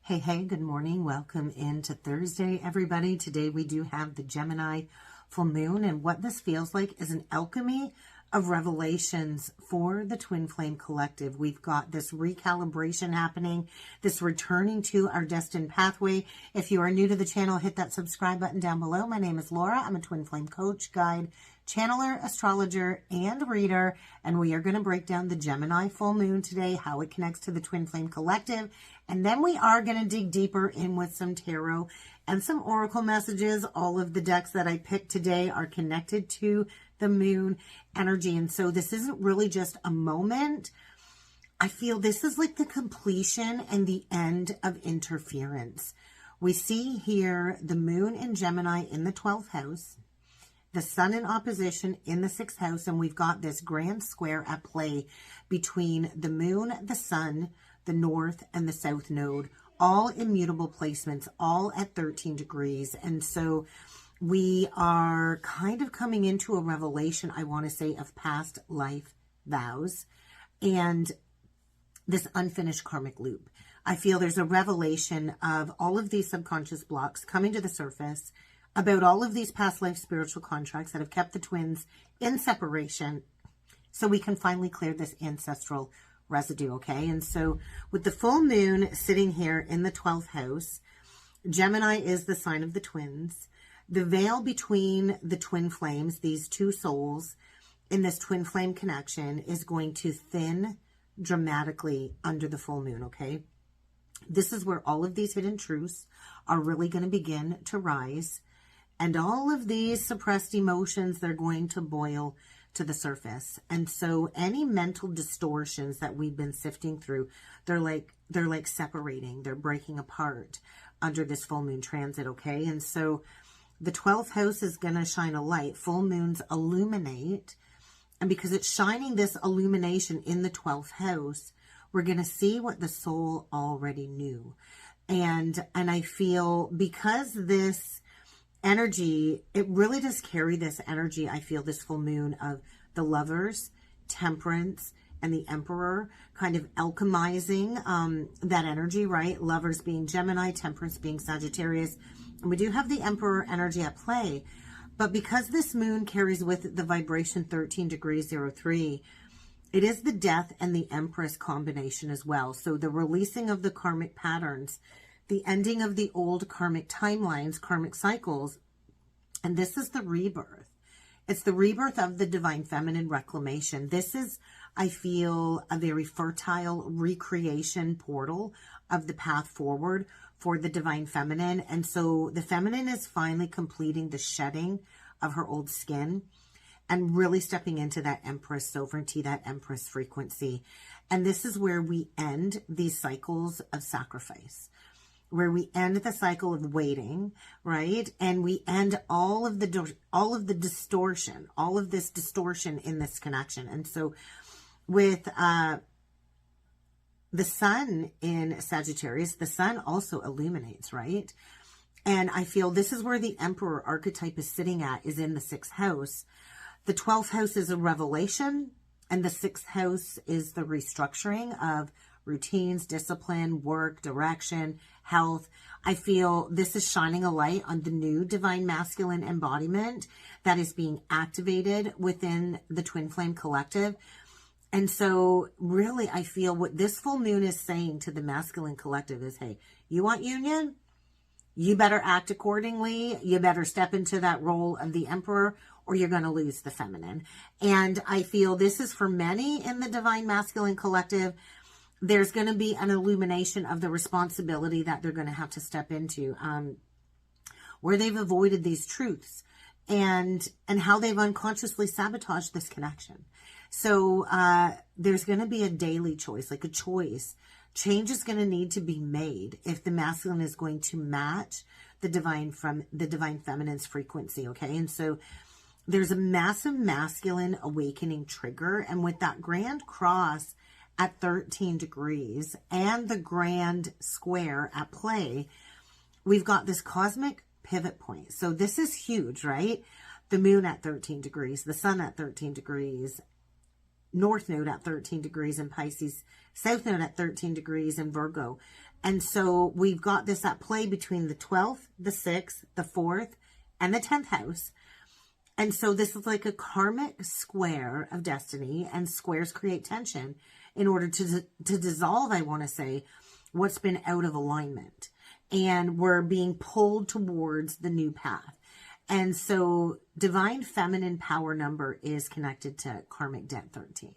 Hey, good morning. Welcome into Thursday, everybody. Today we do have the Gemini Full Moon, and what this feels like is an alchemy of revelations for the Twin Flame Collective. We've got this recalibration happening, this returning to our destined pathway. If you are new to the channel, hit that subscribe button down below. My name is Laura. I'm a Twin Flame coach, guide, channeler, astrologer, and reader, and we are going to break down the Gemini Full Moon today, how it connects to the Twin Flame Collective, and then we are going to dig deeper in with some tarot and some oracle messages. All of the decks that I picked today are connected to the moon energy, and so this isn't really just a moment. I feel this is like the completion and the end of interference. We see here the moon in Gemini in the 12th house, the sun in opposition in the 6th house, and we've got this grand square at play between the moon, the sun, the north, and the south node, all immutable placements, all at 13 degrees. And so we are kind of coming into a revelation, I want to say, of past life vows and this unfinished karmic loop. I feel there's a revelation of all of these subconscious blocks coming to the surface about all of these past life spiritual contracts that have kept the twins in separation, so we can finally clear this ancestral residue, okay? And so with the full moon sitting here in the 12th house, Gemini is the sign of the twins. The veil between the twin flames, these two souls in this twin flame connection, is going to thin dramatically under the full moon, okay? This is where all of these hidden truths are really going to begin to rise. And all of these suppressed emotions, they're going to boil to the surface. And so any mental distortions that we've been sifting through, they're like separating, they're breaking apart under this full moon transit, okay? And so the 12th house is going to shine a light. Full moons illuminate. And because it's shining this illumination in the 12th house, we're going to see what the soul already knew. And I feel because this energy, it really does carry this energy, I feel, this full moon of the Lovers, Temperance, and the Emperor, kind of alchemizing that energy, right? Lovers being Gemini, Temperance being Sagittarius. And we do have the Emperor energy at play. But because this moon carries with it the vibration 13 degrees 03, it is the Death and the Empress combination as well. So the releasing of the karmic patterns, the ending of the old karmic timelines, karmic cycles, and this is the rebirth. It's the rebirth of the divine feminine reclamation. This is, I feel, a very fertile recreation portal of the path forward for the divine feminine. And so the feminine is finally completing the shedding of her old skin and really stepping into that Empress sovereignty, that Empress frequency. And this is where we end these cycles of sacrifice, where we end the cycle of waiting, right? And we end all of the distortion, all of this distortion in this connection. And so with the sun in Sagittarius, the sun also illuminates, right? And I feel this is where the Emperor archetype is sitting at, is in the 6th house. The 12th house is a revelation, and the 6th house is the restructuring of routines, discipline, work, direction, health. I feel this is shining a light on the new divine masculine embodiment that is being activated within the Twin Flame Collective. And so really, I feel what this full moon is saying to the masculine collective is, hey, you want union? You better act accordingly. You better step into that role of the Emperor, or you're going to lose the feminine. And I feel this is for many in the divine masculine collective. There's going to be an illumination of the responsibility that they're going to have to step into, where they've avoided these truths and how they've unconsciously sabotaged this connection. So there's going to be a daily choice, like a choice. Change is going to need to be made if the masculine is going to match the divine feminine's frequency, okay? And so there's a massive masculine awakening trigger, and with that grand cross at 13 degrees and the grand square at play, we've got this cosmic pivot point. So this is huge, right? The moon at 13 degrees, the sun at 13 degrees, North Node at 13 degrees in Pisces, South Node at 13 degrees in Virgo. And so we've got this at play between the 12th, the 6th, the 4th, and the 10th house. And so this is like a karmic square of destiny, and squares create tension in order to dissolve, I want to say, what's been out of alignment. And we're being pulled towards the new path. And so divine feminine power number is connected to karmic debt 13.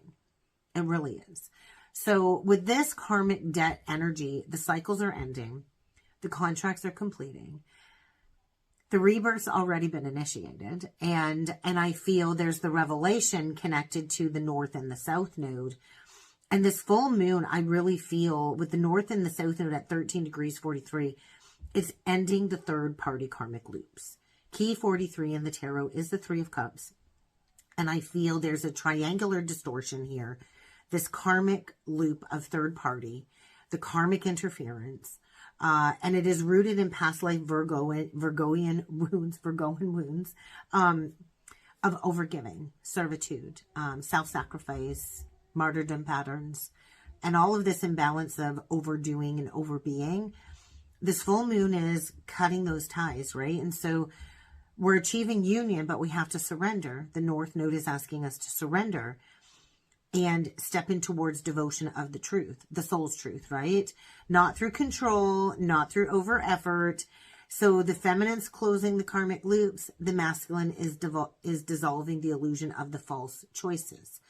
It really is. So with this karmic debt energy, the cycles are ending. The contracts are completing. The rebirth's already been initiated. And I feel there's the revelation connected to the north and the south node. And this full moon, I really feel with the north and the south node at 13 degrees 43, it's ending the third party karmic loops. Key 43 in the tarot is the 3 of Cups. And I feel there's a triangular distortion here. This karmic loop of third party, the karmic interference, and it is rooted in past life Virgoian wounds of overgiving, servitude, self-sacrifice, martyrdom patterns, and all of this imbalance of overdoing and overbeing. This full moon is cutting those ties, right? And so we're achieving union, but we have to surrender. The North Node is asking us to surrender and step in towards devotion of the truth, the soul's truth, right? Not through control, not through over effort. So the feminine's closing the karmic loops. The masculine is dissolving the illusion of the false choices.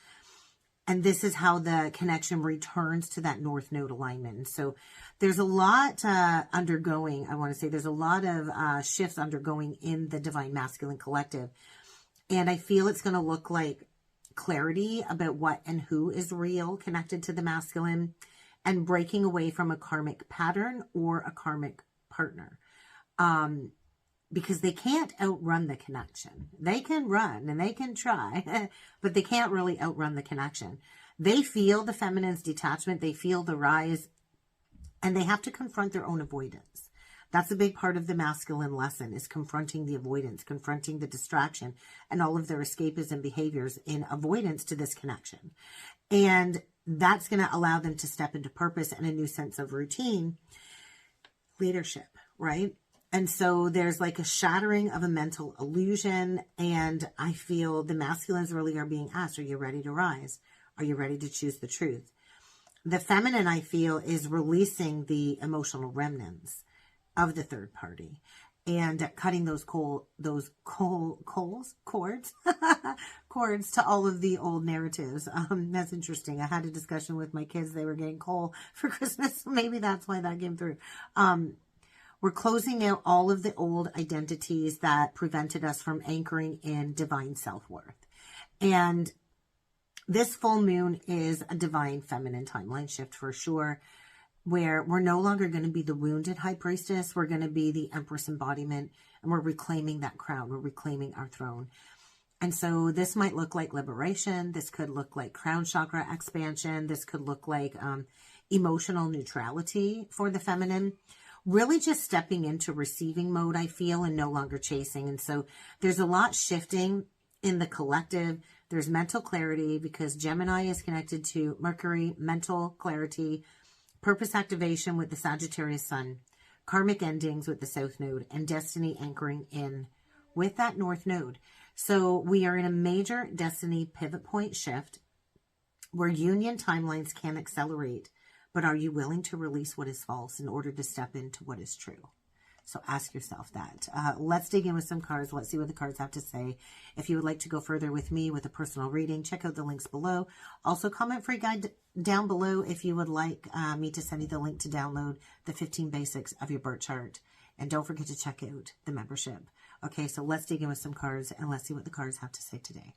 And this is how the connection returns to that North Node alignment. And so there's a lot undergoing. I want to say there's a lot of shifts undergoing in the Divine Masculine Collective. And I feel it's going to look like clarity about what and who is real connected to the masculine, and breaking away from a karmic pattern or a karmic partner. Because they can't outrun the connection. They can run and they can try, but they can't really outrun the connection. They feel the feminine's detachment. They feel the rise, and they have to confront their own avoidance. That's a big part of the masculine lesson, is confronting the avoidance, confronting the distraction, and all of their escapism behaviors in avoidance to this connection. And that's going to allow them to step into purpose and a new sense of routine, leadership, right? And so there's like a shattering of a mental illusion. And I feel the masculines really are being asked, are you ready to rise? Are you ready to choose the truth? The feminine, I feel, is releasing the emotional remnants of the third party and cutting those cords to all of the old narratives. That's interesting. I had a discussion with my kids. They were getting coal for Christmas. Maybe that's why that came through. We're closing out all of the old identities that prevented us from anchoring in divine self-worth. And this full moon is a divine feminine timeline shift for sure, where we're no longer going to be the wounded high priestess. We're going to be the Empress embodiment, and we're reclaiming that crown. We're reclaiming our throne. And so this might look like liberation. This could look like crown chakra expansion. This could look like emotional neutrality for the feminine. Really just stepping into receiving mode, I feel, and no longer chasing. And so there's a lot shifting in the collective. There's mental clarity because Gemini is connected to Mercury, mental clarity, purpose activation with the Sagittarius Sun, karmic endings with the South Node, and destiny anchoring in with that North Node. So we are in a major destiny pivot point shift where union timelines can accelerate. But are you willing to release what is false in order to step into what is true? So ask yourself that. Let's dig in with some cards. Let's see what the cards have to say. If you would like to go further with me with a personal reading, check out the links below. Also, comment free guide down below if you would like me to send you the link to download the 15 basics of your birth chart. And don't forget to check out the membership. Okay, so let's dig in with some cards and let's see what the cards have to say today.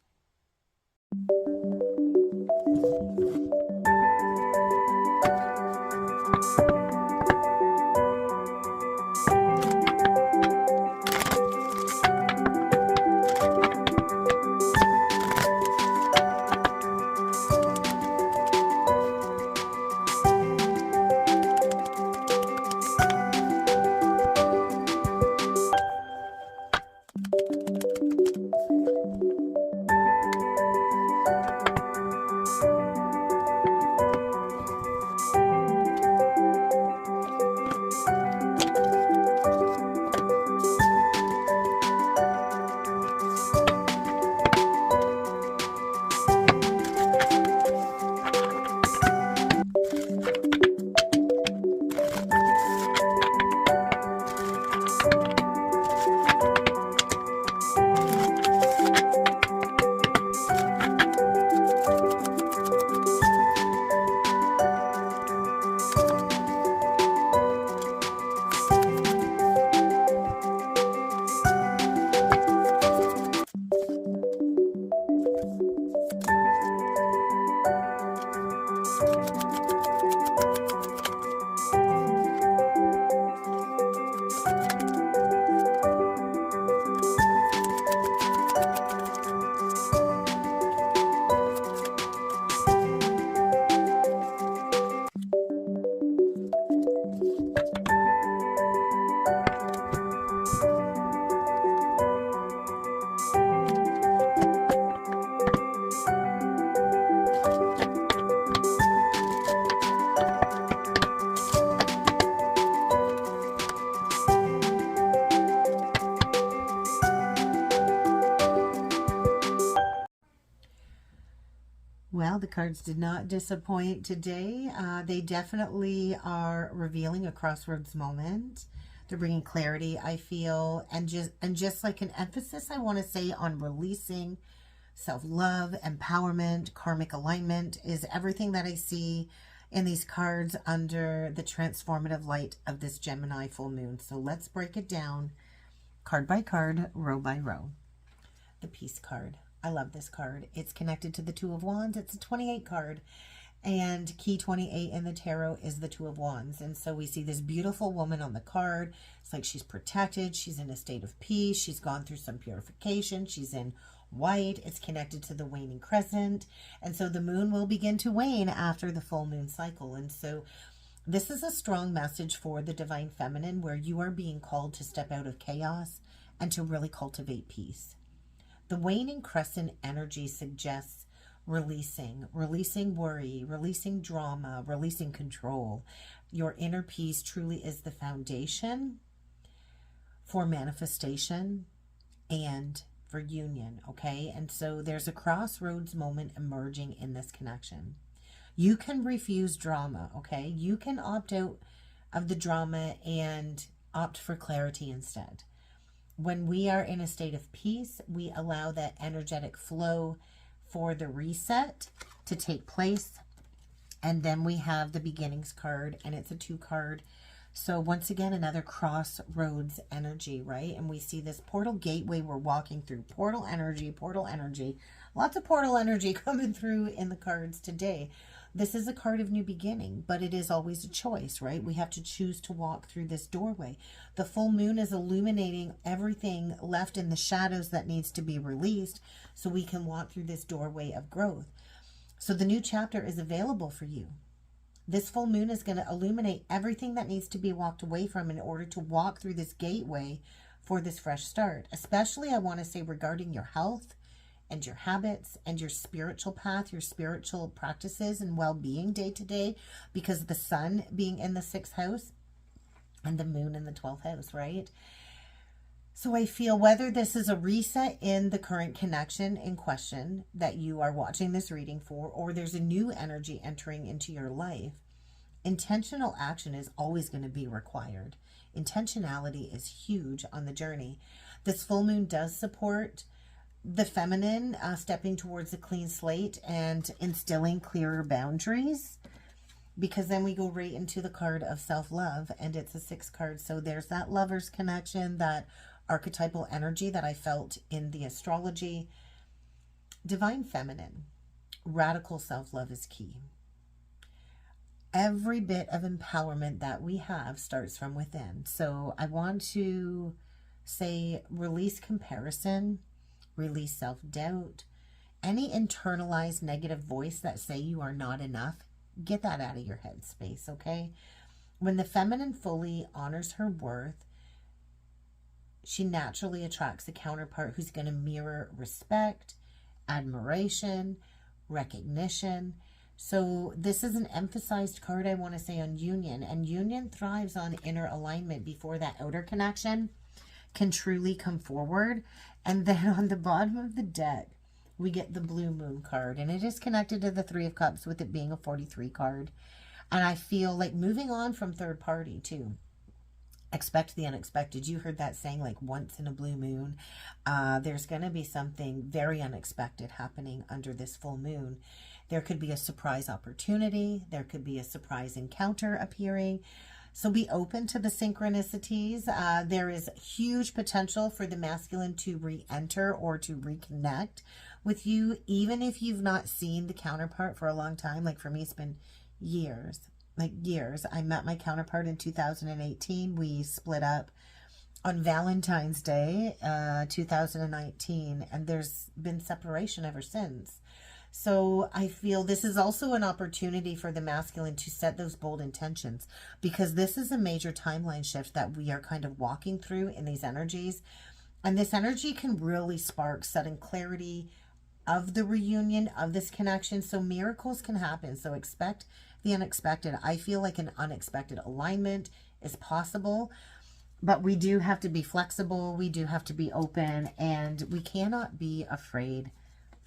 the cards did not disappoint today. They definitely are revealing a crossroads moment. They're bringing clarity, I feel, and just like an emphasis, I want to say, on releasing self-love, empowerment, karmic alignment is everything that I see in these cards under the transformative light of this Gemini full moon. So let's break it down card by card, row by row. The Peace card. I love this card. It's connected to the Two of Wands. It's a 28 card. And key 28 in the tarot is the Two of Wands. And so we see this beautiful woman on the card. It's like she's protected. She's in a state of peace. She's gone through some purification. She's in white. It's connected to the waning crescent. And so the moon will begin to wane after the full moon cycle. And so this is a strong message for the divine feminine, where you are being called to step out of chaos and to really cultivate peace. The waning crescent energy suggests releasing worry, releasing drama, releasing control. Your inner peace truly is the foundation for manifestation and for union, okay? And so there's a crossroads moment emerging in this connection. You can refuse drama, okay? You can opt out of the drama and opt for clarity instead. When we are in a state of peace, we allow that energetic flow for the reset to take place. And then we have the beginnings card, and it's a 2 card. So once again, another crossroads energy, right? And we see this portal gateway we're walking through. Portal energy, portal energy. Lots of portal energy coming through in the cards today. This is a card of new beginning, but it is always a choice, right? We have to choose to walk through this doorway. The full moon is illuminating everything left in the shadows that needs to be released so we can walk through this doorway of growth. So the new chapter is available for you. This full moon is going to illuminate everything that needs to be walked away from in order to walk through this gateway for this fresh start. Especially, I want to say, regarding your health and your habits and your spiritual path, your spiritual practices and well-being day to day, because the sun being in the 6th house and the moon in the 12th house, right? So I feel whether this is a reset in the current connection in question that you are watching this reading for, or there's a new energy entering into your life, intentional action is always going to be required. Intentionality is huge on the journey. This full moon does support the feminine stepping towards a clean slate and instilling clearer boundaries, because then we go right into the card of self-love, and it's a 6 card. So there's that lover's connection, that archetypal energy that I felt in the astrology. Divine feminine, radical self-love is key. Every bit of empowerment that we have starts from within. So I want to say, release comparison, release self-doubt, any internalized negative voice that say you are not enough. Get that out of your head space, okay? When the feminine fully honors her worth, she naturally attracts a counterpart who's going to mirror respect, admiration, recognition. So this is an emphasized card, I want to say, on union. And union thrives on inner alignment before that outer connection can truly come forward. And then on the bottom of the deck, we get the blue moon card. And it is connected to the 3 of Cups, with it being a 43 card. And I feel like moving on from third party too. Expect the unexpected. You heard that saying, like, once in a blue moon. There's going to be something very unexpected happening under this full moon. There could be a surprise opportunity. There could be a surprise encounter appearing. So be open to the synchronicities. There is huge potential for the masculine to re-enter or to reconnect with you, even if you've not seen the counterpart for a long time. Like for me, it's been years. Like years. I met my counterpart in 2018. We split up on Valentine's Day, 2019, and there's been separation ever since. So I feel this is also an opportunity for the masculine to set those bold intentions, because this is a major timeline shift that we are kind of walking through in these energies. And this energy can really spark sudden clarity of the reunion of this connection. So miracles can happen. So expect the unexpected. I feel like an unexpected alignment is possible, but we do have to be flexible. We do have to be open, and we cannot be afraid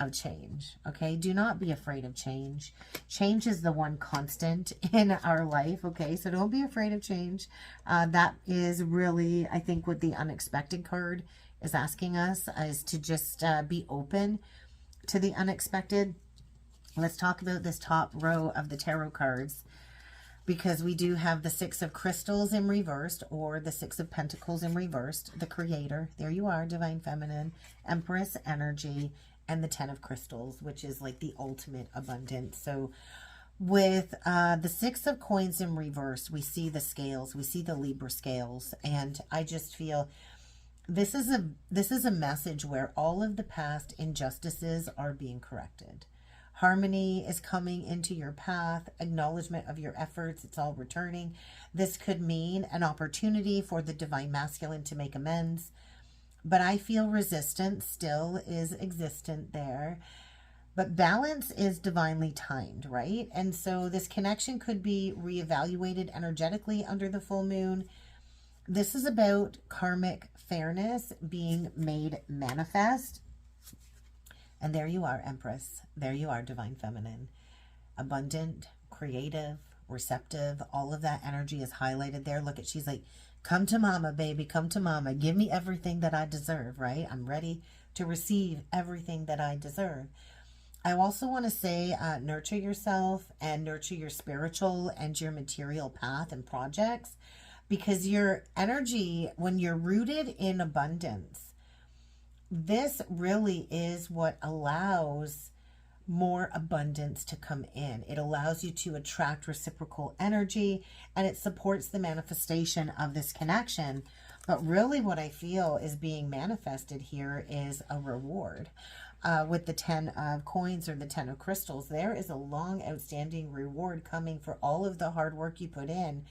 of change. Okay, do not be afraid of change. Change is the one constant in our life. Okay, so don't be afraid of change. That is really, I think, what the unexpected card is asking us, is to just be open to the unexpected. Let's talk about this top row of the tarot cards, because we do have the Six of Crystals in reversed, or the Six of Pentacles in reversed, the Creator. There you are, Divine Feminine, Empress energy, and the Ten of Crystals, which is like the ultimate abundance. So with the Six of Coins in reverse, we see the scales, we see the Libra scales, and I just feel this is a message where all of the past injustices are being corrected. Harmony is coming into your path, acknowledgement of your efforts, it's all returning. This could mean an opportunity for the Divine Masculine to make amends, but I feel resistance still is existent there. But balance is divinely timed, right? And so this connection could be reevaluated energetically under the full moon. This is about karmic fairness being made manifest. And there you are, Empress. There you are, Divine Feminine. Abundant, creative, receptive. All of that energy is highlighted there. Look at, she's like, come to mama, baby. Come to mama. Give me everything that I deserve, right? I'm ready to receive everything that I deserve. I also want to say nurture yourself and nurture your spiritual and your material path and projects, because your energy, when you're rooted in abundance, this really is what allows more abundance to come in. It allows you to attract reciprocal energy, and it supports the manifestation of this connection. But really what I feel is being manifested here is a reward. With the 10 of coins or the 10 of crystals, there is a long outstanding reward coming for all of the hard work you put in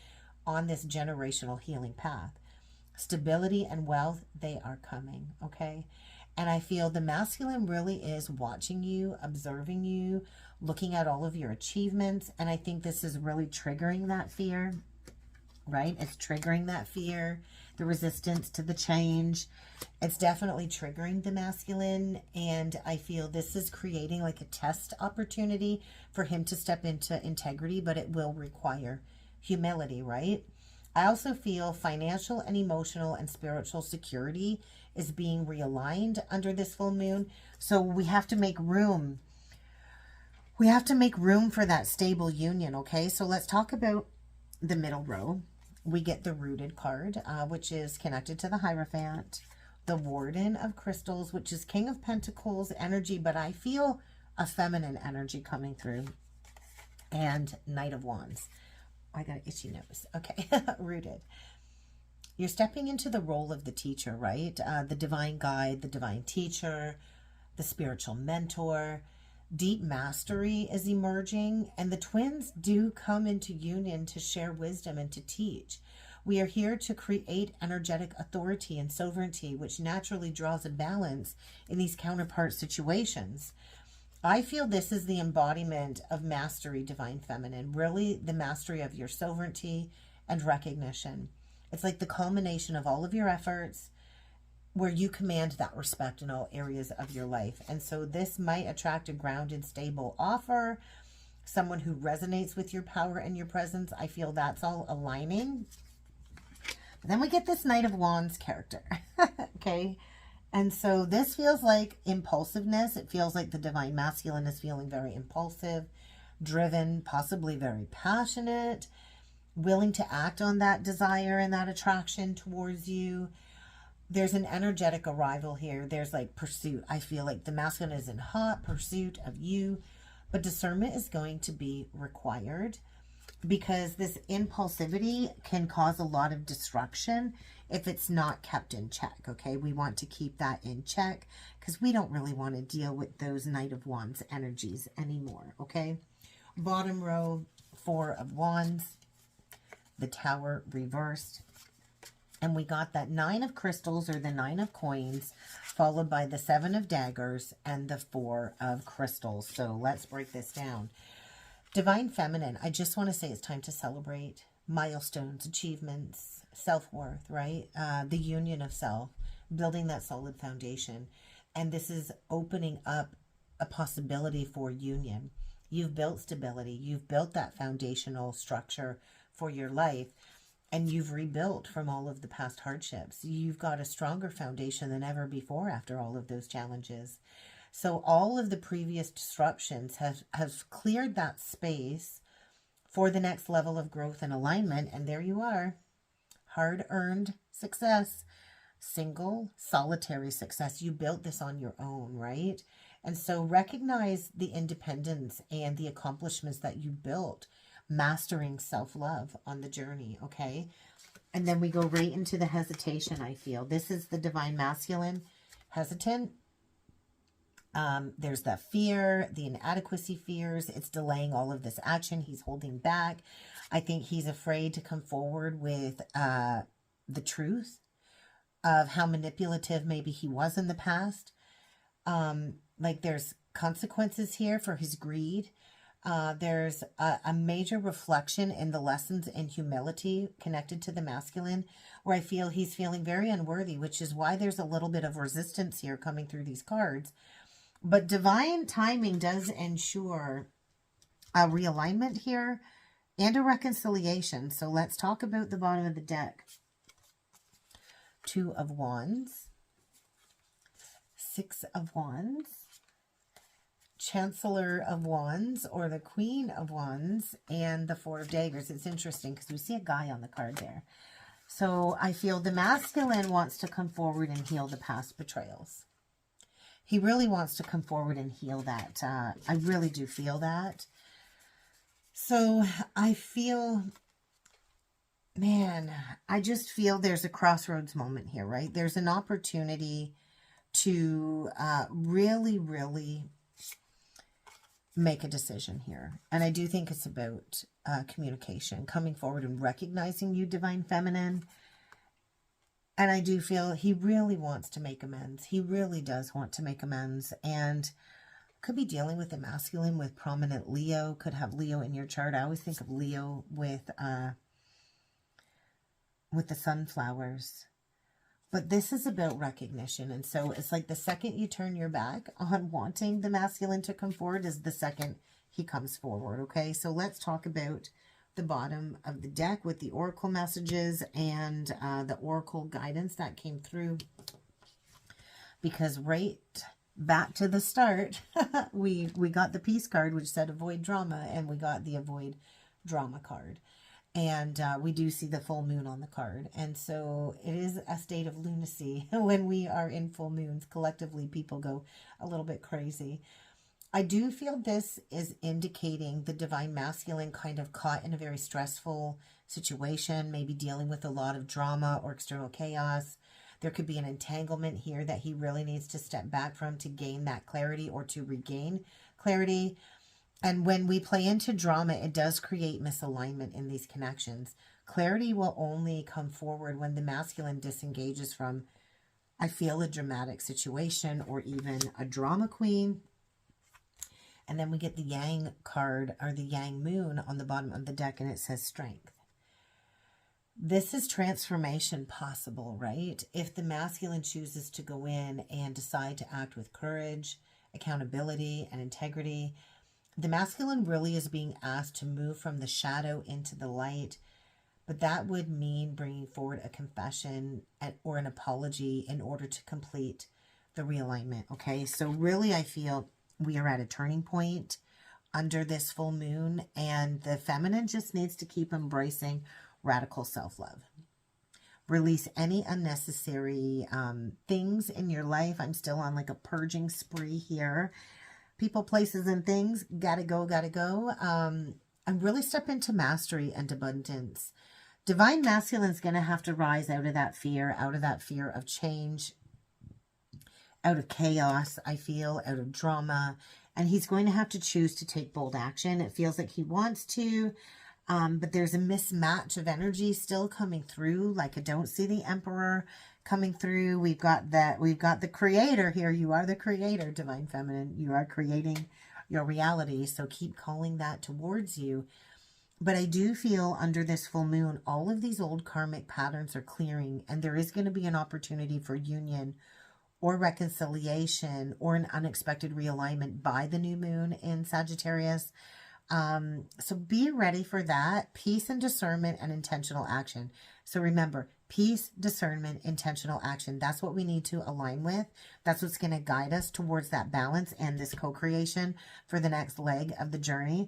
on this generational healing path. Stability and wealth, they are coming, okay? And I feel the masculine really is watching you, observing you, looking at all of your achievements. And I think this is really triggering that fear, right? It's triggering that fear, the resistance to the change. It's definitely triggering the masculine. And I feel this is creating like a test opportunity for him to step into integrity, but it will require humility, right? I also feel financial and emotional and spiritual security is being realigned under this full moon. So we have to make room. We have to make room for that stable union, okay? So let's talk about the middle row. We get the Rooted card, which is connected to the Hierophant. The Warden of Crystals, which is King of Pentacles energy, but I feel a feminine energy coming through. And Knight of Wands. I got an itchy nose. Okay, Rooted. You're stepping into the role of the teacher, right? The divine guide, the divine teacher, the spiritual mentor. Deep mastery is emerging, and the twins do come into union to share wisdom and to teach. We are here to create energetic authority and sovereignty, which naturally draws a balance in these counterpart situations. I feel this is the embodiment of mastery, Divine Feminine, really the mastery of your sovereignty and recognition. It's like the culmination of all of your efforts where you command that respect in all areas of your life. And so this might attract a grounded, stable offer, someone who resonates with your power and your presence. I feel that's all aligning. But then we get this Knight of Wands character, okay? And so this feels like impulsiveness. It feels like the Divine Masculine is feeling very impulsive, driven, possibly very passionate, willing to act on that desire and that attraction towards you. There's an energetic arrival here. There's like pursuit. I feel like the masculine is in hot pursuit of you, but discernment is going to be required because this impulsivity can cause a lot of destruction if it's not kept in check, okay? We want to keep that in check because we don't really want to deal with those Knight of Wands energies anymore, okay? Bottom row, Four of Wands, the Tower reversed, and we got that Nine of Crystals or the Nine of Coins, followed by the Seven of Daggers and the Four of Crystals. So let's break this down. Divine Feminine, I just want to say it's time to celebrate milestones, achievements, self-worth, right? The union of self, building that solid foundation. And this is opening up a possibility for union. You've built stability. You've built that foundational structure for your life, and you've rebuilt from all of the past hardships. You've got a stronger foundation than ever before after all of those challenges. So all of the previous disruptions have cleared that space for the next level of growth and alignment. And there you are, hard-earned success, single, solitary success. You built this on your own, right? And so recognize the independence and the accomplishments that you built, mastering self-love on the journey, okay? And then we go right into the hesitation, I feel. This is the divine masculine, hesitant. There's that fear, the inadequacy fears. It's delaying all of this action. He's holding back. I think he's afraid to come forward with the truth of how manipulative maybe he was in the past. Like there's consequences here for his greed. There's a major reflection in the lessons in humility connected to the masculine, where I feel he's feeling very unworthy, which is why there's a little bit of resistance here coming through these cards. But divine timing does ensure a realignment here and a reconciliation. So let's talk about the bottom of the deck. Two of Wands, Six of Wands, Chancellor of Wands, or the Queen of Wands, and the Four of Daggers. It's interesting because we see a guy on the card there. So I feel the masculine wants to come forward and heal the past betrayals. He really wants to come forward and heal that. I really do feel that. So I feel, man, I just feel there's a crossroads moment here, right? There's an opportunity to really, really make a decision here. And I do think it's about communication, coming forward and recognizing you, Divine Feminine. And I do feel he really wants to make amends. He really does want to make amends. And could be dealing with the masculine with prominent Leo. Could have Leo in your chart. I always think of Leo with the sunflowers. But this is about recognition. And so it's like the second you turn your back on wanting the masculine to come forward is the second he comes forward, okay? So let's talk about the bottom of the deck with the oracle messages and the oracle guidance that came through. Because right back to the start, we got the peace card, which said avoid drama, and we got the avoid drama card. And we do see the full moon on the card. And so it is a state of lunacy. When we are in full moons, collectively, people go a little bit crazy. I do feel this is indicating the divine masculine kind of caught in a very stressful situation, maybe dealing with a lot of drama or external chaos. There could be an entanglement here that he really needs to step back from to gain that clarity or to regain clarity. And when we play into drama, it does create misalignment in these connections. Clarity will only come forward when the masculine disengages from, I feel, a dramatic situation or even a drama queen. And then we get the Yang card, or the Yang moon on the bottom of the deck, and it says strength. This is transformation possible, right? If the masculine chooses to go in and decide to act with courage, accountability, and integrity, the masculine really is being asked to move from the shadow into the light, but that would mean bringing forward a confession or an apology in order to complete the realignment, okay? So really, I feel we are at a turning point under this full moon, and the feminine just needs to keep embracing radical self-love. Release any unnecessary things in your life. I'm still on like a purging spree here. People, places, and things. Gotta go, gotta go. And really step into mastery and abundance. Divine masculine is going to have to rise out of that fear of change, out of chaos, I feel, out of drama. And he's going to have to choose to take bold action. It feels like he wants to, but there's a mismatch of energy still coming through. Like I don't see the Emperor coming through. We've got the creator here. You are the creator, Divine Feminine. You are creating your reality. So keep calling that towards you. But I do feel under this full moon, all of these old karmic patterns are clearing, and there is going to be an opportunity for union or reconciliation or an unexpected realignment by the new moon in Sagittarius. So be ready for that. Peace and discernment and intentional action. So remember, peace, discernment, intentional action. That's what we need to align with. That's what's going to guide us towards that balance and this co-creation for the next leg of the journey.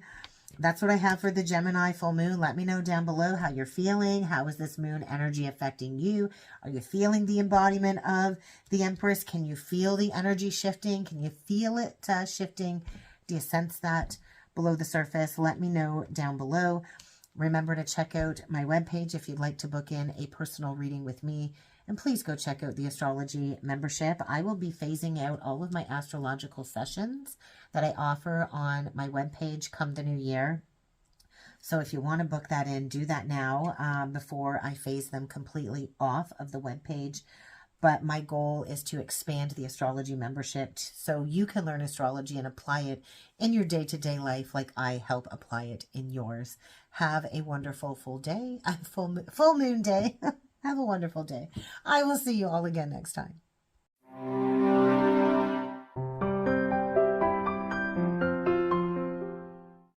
That's what I have for the Gemini full moon. Let me know down below how you're feeling. How is this moon energy affecting you? Are you feeling the embodiment of the Empress? Can you feel the energy shifting? Can you feel it shifting? Do you sense that below the surface? Let me know down below. Remember to check out my webpage if you'd like to book in a personal reading with me. And please go check out the Astrology membership. I will be phasing out all of my astrological sessions that I offer on my webpage come the new year. So if you want to book that in, do that now before I phase them completely off of the webpage. But my goal is to expand the Astrology membership so you can learn astrology and apply it in your day-to-day life like I help apply it in yours. Have a wonderful full moon day. Have a wonderful day. I will see you all again next time.